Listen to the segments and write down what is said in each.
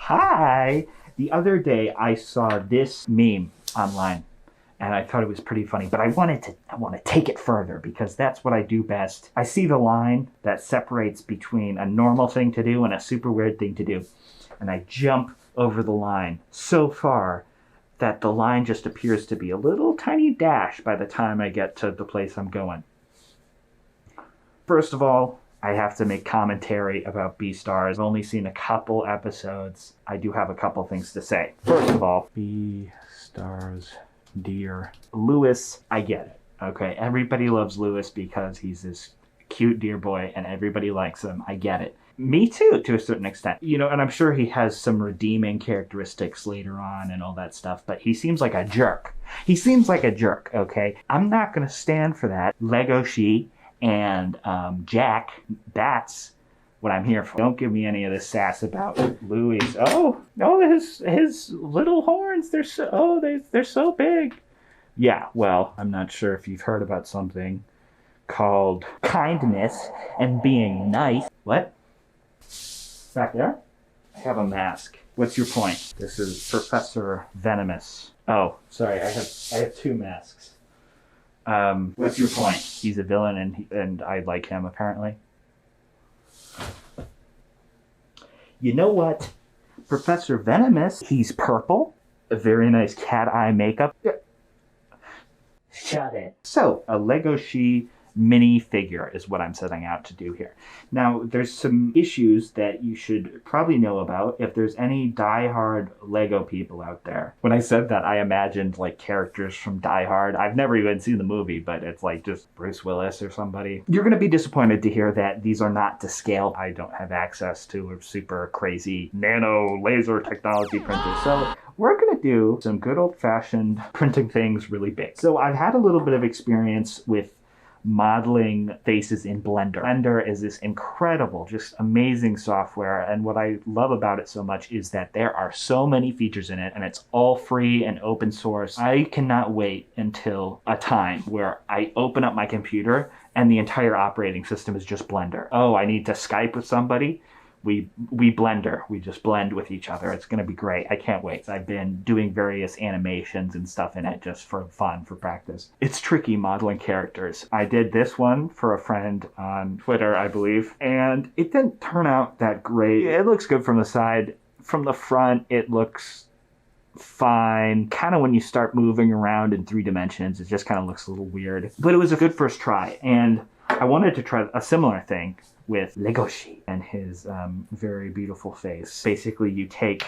Hi! The other day I saw this meme online and I thought it was pretty funny, but I want to take it further because that's what I do best. I see the line that separates between a normal thing to do and a super weird thing to do, and I jump over the line so far that the line just appears to be a little tiny dash by the time I get to the place I'm going. First of all, I have to make commentary about Beastars. I've only seen a couple episodes. I do have a couple things to say. First of all, Beastars, dear. Lewis, I get it. Okay, everybody loves Lewis because he's this cute deer boy and everybody likes him. I get it. Me too, to a certain extent. You know, and I'm sure he has some redeeming characteristics later on and all that stuff, but he seems like a jerk. He seems like a jerk, okay? I'm not going to stand for that. Legoshi and Jack, that's what I'm here for. Don't give me any of this sass about Louis. Oh, his little horns, they're so big. Yeah, well, I'm not sure if you've heard about something called kindness and being nice. What? Back there? I have a mask. What's your point? This is Professor Venomous. Oh, sorry, I have two masks. What's your point? He's a villain and I like him, apparently. You know what? Professor Venomous, he's purple. A very nice cat eye makeup. Shut it. So, a Legoshi minifigure is what I'm setting out to do here. Now, there's some issues that you should probably know about if there's any die-hard Lego people out there. When I said that, I imagined like characters from Die Hard. I've never even seen the movie, but it's like just Bruce Willis or somebody. You're going to be disappointed to hear that these are not to scale. I don't have access to a super crazy nano laser technology printer, so we're going to do some good old-fashioned printing things really big. So I've had a little bit of experience with modeling faces in Blender. Blender is this incredible, just amazing software, and what I love about it so much is that there are so many features in it, and it's all free and open source. I cannot wait until a time where I open up my computer and the entire operating system is just Blender. Oh, I need to Skype with somebody? We Blender. We just blend with each other. It's going to be great. I can't wait. I've been doing various animations and stuff in it just for fun, for practice. It's tricky modeling characters. I did this one for a friend on Twitter, I believe, and it didn't turn out that great. It looks good from the side. From the front, it looks fine. Kind of when you start moving around in 3 dimensions, it just kind of looks a little weird. But it was a good first try, and I wanted to try a similar thing with Legoshi and his very beautiful face. Basically, you take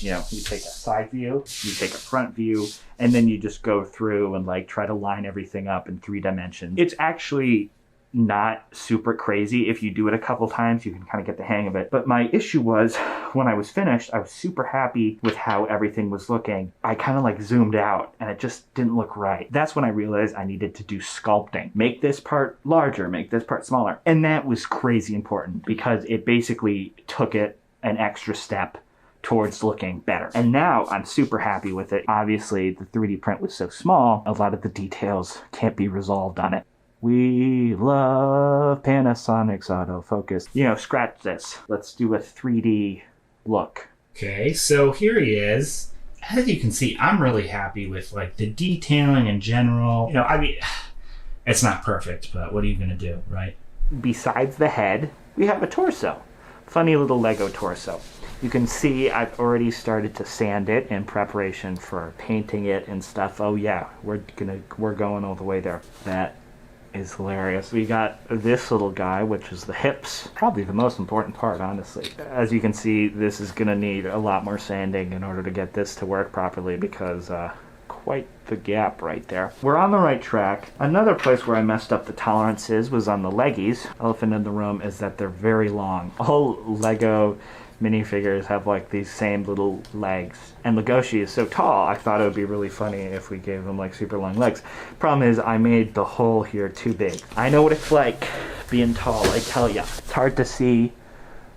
a side view, you take a front view, and then you just go through and like try to line everything up in 3 dimensions. It's actually not super crazy. If you do it a couple times, you can kind of get the hang of it. But my issue was when I was finished, I was super happy with how everything was looking. I kind of like zoomed out and it just didn't look right. That's when I realized I needed to do sculpting. Make this part larger, make this part smaller. And that was crazy important because it basically took it an extra step towards looking better. And now I'm super happy with it. Obviously, the 3D print was so small, a lot of the details can't be resolved on it. We love Panasonic's autofocus. You know, scratch this. Let's do a 3D look. Okay, so here he is. As you can see, I'm really happy with like the detailing in general. You know, I mean, it's not perfect, but what are you gonna do, right? Besides the head, we have a torso. Funny little Lego torso. You can see I've already started to sand it in preparation for painting it and stuff. Oh yeah, we're going all the way there. That is hilarious. We got this little guy, which is the hips. Probably the most important part, honestly. As you can see, this is gonna need a lot more sanding in order to get this to work properly because quite the gap right there. We're on the right track. Another place where I messed up the tolerances was on the leggies. Elephant in the room is that they're very long. All Lego minifigures have like these same little legs. And Legoshi is so tall, I thought it would be really funny if we gave him like super long legs. Problem is, I made the hole here too big. I know what it's like being tall, I tell ya. It's hard to see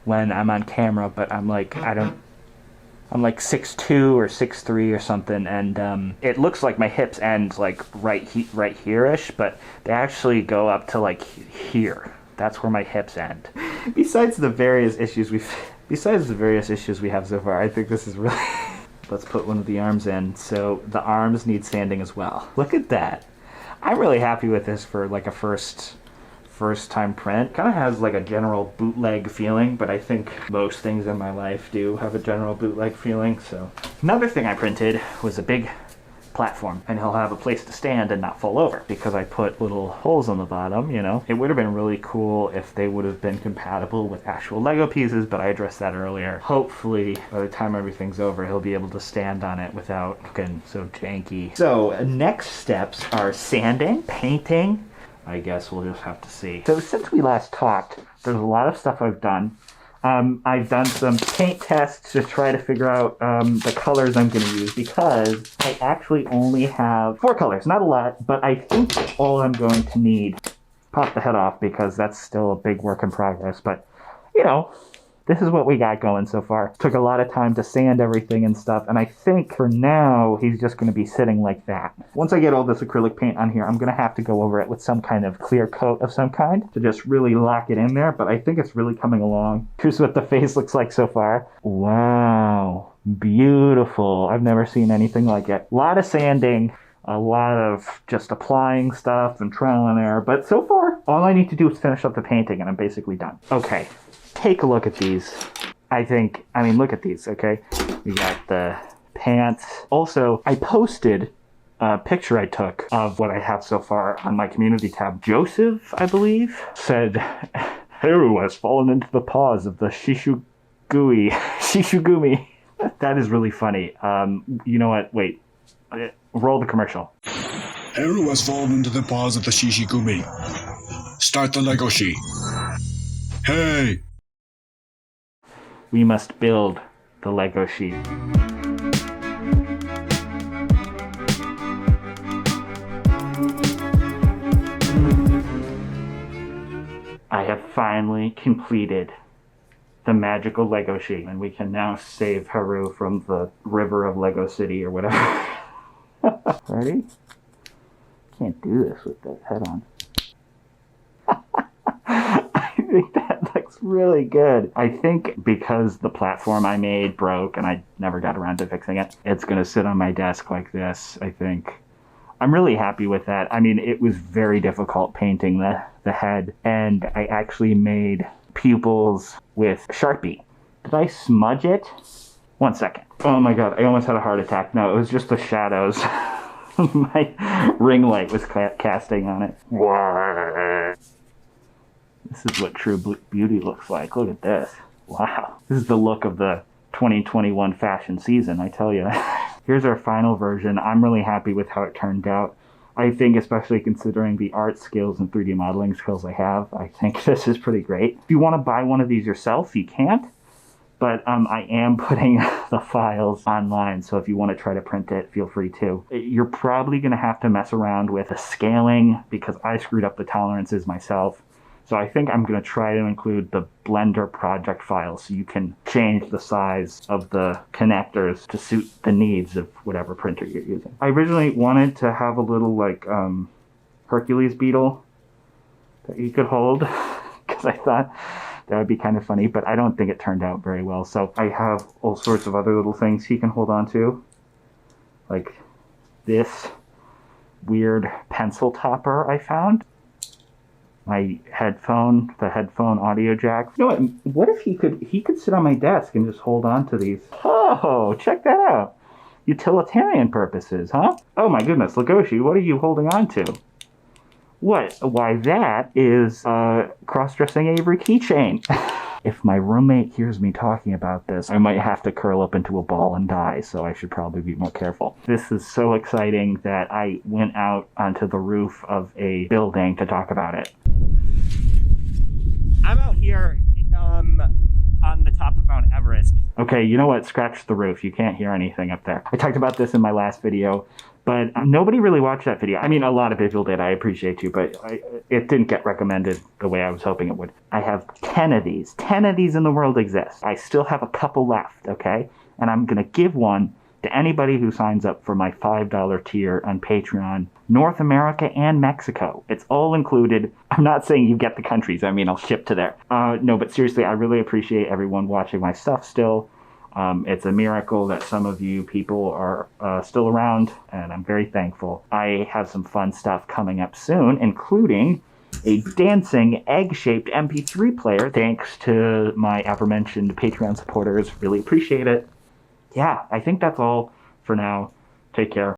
when I'm on camera, but I'm like, I'm like 6'2" or 6'3" or something, and it looks like my hips end like right here-ish, but they actually go up to like here. That's where my hips end. Besides the various issues we've Besides the various issues we have so far, I think this is really... Let's put one of the arms in. So the arms need sanding as well. Look at that. I'm really happy with this for like a first time print. Kind of has like a general bootleg feeling, but I think most things in my life do have a general bootleg feeling. So another thing I printed was a big platform, and he'll have a place to stand and not fall over because I put little holes on the bottom, you know. It would have been really cool if they would have been compatible with actual Lego pieces, but I addressed that earlier. Hopefully by the time everything's over, he'll be able to stand on it without looking so janky. So next steps are sanding, painting. I guess we'll just have to see. So since we last talked, there's a lot of stuff I've done. I've done some paint tests to try to figure out the colors I'm going to use, because I actually only have 4 colors. Not a lot, but I think all I'm going to need. Pop the head off because that's still a big work in progress, but you know, this is what we got going so far. Took a lot of time to sand everything and stuff, and I think for now he's just going to be sitting like that. Once I get all this acrylic paint on here, I'm going to have to go over it with some kind of clear coat of some kind to just really lock it in there, but I think it's really coming along. Here's what the face looks like so far. Wow, beautiful. I've never seen anything like it. A lot of sanding, a lot of just applying stuff and trial and error, but so far all I need to do is finish up the painting and I'm basically done. Okay. Take a look at these. I mean, look at these, okay? We got the pants. Also, I posted a picture I took of what I have so far on my community tab. Joseph, I believe, said, Haru has fallen into the paws of the Shishugumi. That is really funny. You know what? Wait. Roll the commercial. Haru has fallen into the paws of the Shishigumi. Start the Legoshi. Hey! We must build the Legoshi. I have finally completed the magical Legoshi, and we can now save Haru from the river of Lego City or whatever. Ready? Can't do this with the head on. I think that looks really good. I think because the platform I made broke and I never got around to fixing it, it's going to sit on my desk like this, I think. I'm really happy with that. I mean, it was very difficult painting the head, and I actually made pupils with Sharpie. Did I smudge it? 1 second. Oh my god, I almost had a heart attack. No, it was just the shadows. My ring light was casting on it. What? This is what true beauty looks like. Look at this. Wow. This is the look of the 2021 fashion season, I tell you. Here's our final version. I'm really happy with how it turned out. I think, especially considering the art skills and 3D modeling skills I have, I think this is pretty great. If you want to buy one of these yourself, you can't. But I am putting the files online, so if you want to try to print it, feel free to. You're probably going to have to mess around with the scaling because I screwed up the tolerances myself. So I think I'm going to try to include the Blender project file so you can change the size of the connectors to suit the needs of whatever printer you're using. I originally wanted to have a little like Hercules beetle that you could hold because I thought that would be kind of funny, but I don't think it turned out very well. So I have all sorts of other little things he can hold on to, like this weird pencil topper I found. My headphone, the headphone audio jack. You know what if he could sit on my desk and just hold on to these? Oh, check that out. Utilitarian purposes, huh? Oh my goodness, Legoshi, what are you holding on to? What? Why, that is a cross-dressing Avery keychain. If my roommate hears me talking about this, I might have to curl up into a ball and die, so I should probably be more careful. This is so exciting that I went out onto the roof of a building to talk about it. I'm out here on the top of Mount Everest. Okay, you know what? Scratch the roof. You can't hear anything up there. I talked about this in my last video, but nobody really watched that video. I mean, a lot of people did. I appreciate you, but it didn't get recommended the way I was hoping it would. I have 10 of these. 10 of these in the world exist. I still have a couple left, okay? And I'm going to give one to anybody who signs up for my $5 tier on Patreon, North America and Mexico. It's all included. I'm not saying you get the countries. I mean, I'll ship to there. No, but seriously, I really appreciate everyone watching my stuff still. It's a miracle that some of you people are still around, and I'm very thankful. I have some fun stuff coming up soon, including a dancing egg-shaped MP3 player, thanks to my aforementioned Patreon supporters. Really appreciate it. Yeah, I think that's all for now. Take care.